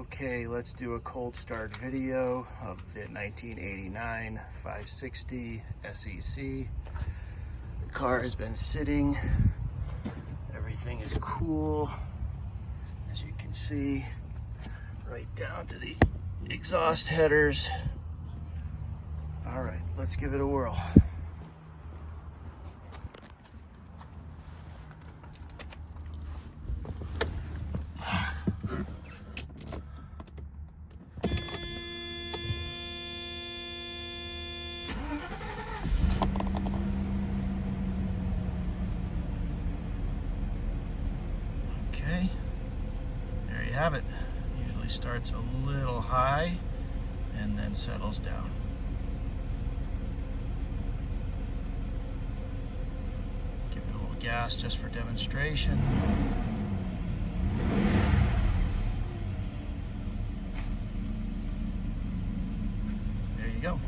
Okay, let's do a cold start video of the 1989 560 SEC. The car has been sitting. Everything is cool, as you can see, right down to the exhaust headers. All right, let's give it a whirl. Okay, there you have it. Usually starts a little high and then settles down. Give it a little gas just for demonstration. There you go.